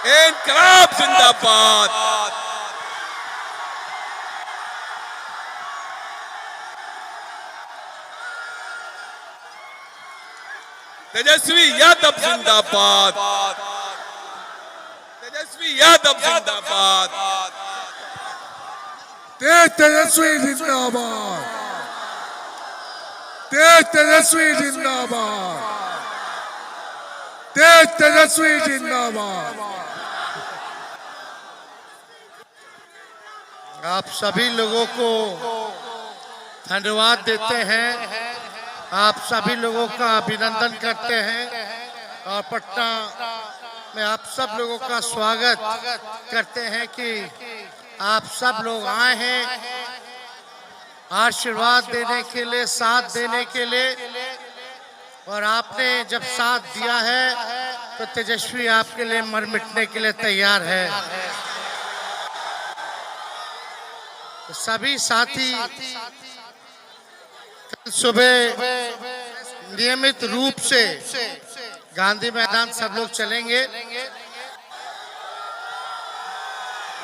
इनकलाब जिंदाबाद। तेजस्वी यादव जिंदाबाद। तेजस्वी यादव जिंदाबाद। तेजस्वी जिंदाबाद। तेजस्वी जिंदाबाद। तेजस्वी जिंदाबाद। आप सभी लोगों को धन्यवाद देते हैं, आप सभी लोगों का अभिनंदन करते हैं और पटना में आप सब लोगों का स्वागत करते हैं कि आप सब लोग आए हैं आशीर्वाद देने के लिए, साथ देने के लिए। और आपने जब साथ दिया है तो तेजस्वी आपके लिए मर मिटने के लिए तैयार है। तो सभी साथी कल सुबह नियमित रूप से गांधी मैदान सब लोग चलेंगे,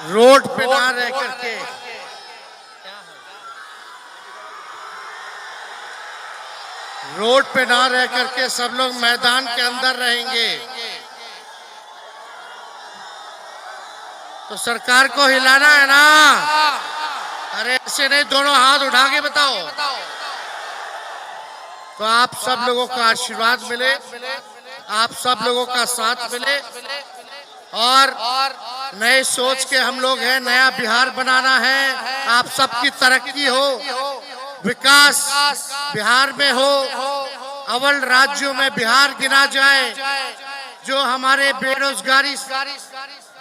रोड पे ना रह करके। रोड पे ना रह करके सब लोग मैदान के अंदर रहेंगे। तो सरकार को हिलाना है ना? अरे ऐसे नहीं, दोनों हाथ उठा के बताओ। तो आप सब लोगों का आशीर्वाद मिले, आप सब लोगों का साथ मिले और नए सोच के हम लोग हैं, नया बिहार बनाना है। आप सबकी तरक्की हो, विकास बिहार में हो, अव्वल राज्यों में बिहार गिना जाए। जो हमारे बेरोजगारी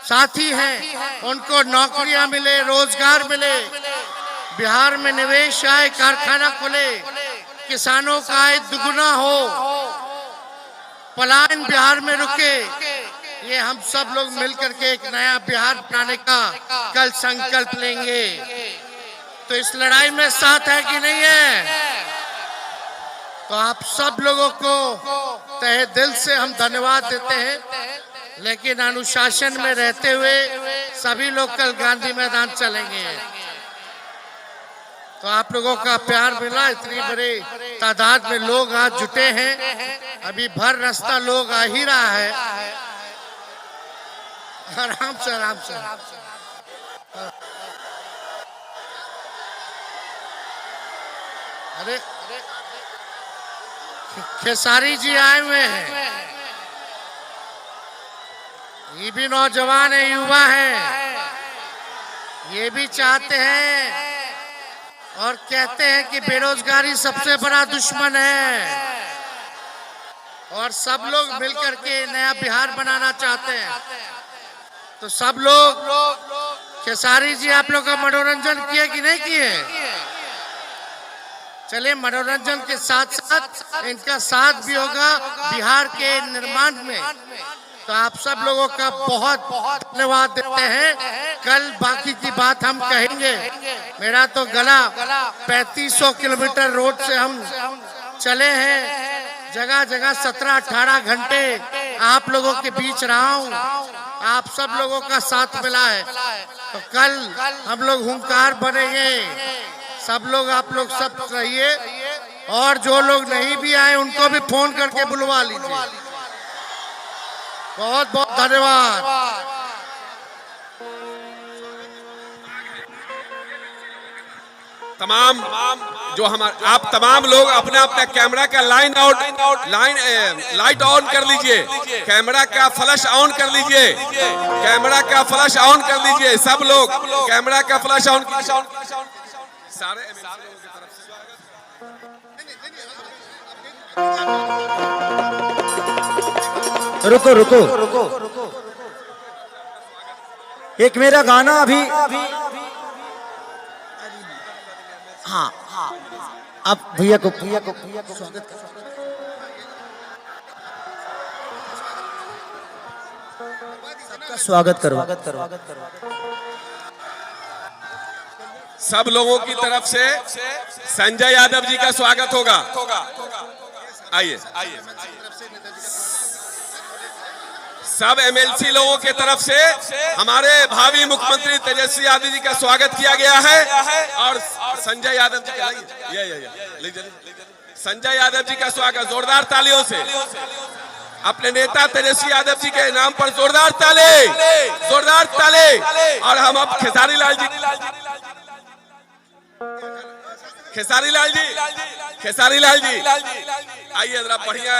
साथी हैं उनको नौकरियां मिले, रोजगार मिले, बिहार में निवेश आए, कारखाना खुले, किसानों का आय दुगुना हो, पलायन बिहार में रुके। ये हम सब लोग मिलकर के एक नया बिहार बनाने का कल संकल्प लेंगे। तो इस लड़ाई में साथ है कि नहीं है? तो आप सब लोगों को तहे दिल से हम धन्यवाद देते हैं, लेकिन अनुशासन में रहते हुए सभी लोग कल गांधी मैदान चलेंगे। तो आप लोगों का प्यार मिला, इतनी बड़ी तादाद में लोग आज जुटे हैं। अभी भर रास्ता लोग आ ही रहा है। आराम से आराम से। अरे खेसारी जी आए हुए हैं, ये भी नौजवान है, युवा है, ये भी चाहते हैं और कहते हैं कि बेरोजगारी सबसे बड़ा दुश्मन है और सब लोग मिलकर के नया बिहार बनाना चाहते हैं। तो सब लोग, खेसारी जी आप लोग का मनोरंजन किए कि नहीं किए? चलिए, मनोरंजन के साथ साथ इनका साथ भी होगा बिहार के निर्माण में। तो आप सब लोगों का बहुत धन्यवाद देते हैं। कल बाकी की बात हम कहेंगे। मेरा तो गला 3500 किलोमीटर रोड से हम चले हैं, जगह जगह 17-18 घंटे आप लोगों के बीच रहा हूँ, आप सब लोगों का साथ मिला है। तो कल हम लोग हुंकार बनेंगे। सब लोग, आप लोग सब रहिए और जो लोग नहीं भी आए उनको भी फोन करके बुलवा लीजिए। बहुत बहुत धन्यवाद। तमाम जो हमारे, आप तमाम लोग अपना अपना कैमरा का लाइट ऑन कर लीजिए, कैमरा का फ्लैश ऑन कर लीजिए, कैमरा का फ्लैश ऑन कर लीजिए। सब लोग कैमरा का फ्लैश ऑन। सारे रुको रुको एक मेरा गाना अभी। हाँ, अब भैया को स्वागत कर। सबका स्वागत करो। सब लोगों की तरफ से संजय यादव जी का स्वागत होगा। आइए। सब एमएलसी लोगों के तरफ से हमारे भावी मुख्यमंत्री तेजस्वी यादव जी का स्वागत किया गया है और संजय यादव जी का संजय यादव जी का स्वागत जोरदार तालियों से अपने नेता तेजस्वी यादव जी के नाम पर जोरदार ताले और हम अब खेसारी लाल जी आइए जरा बढ़िया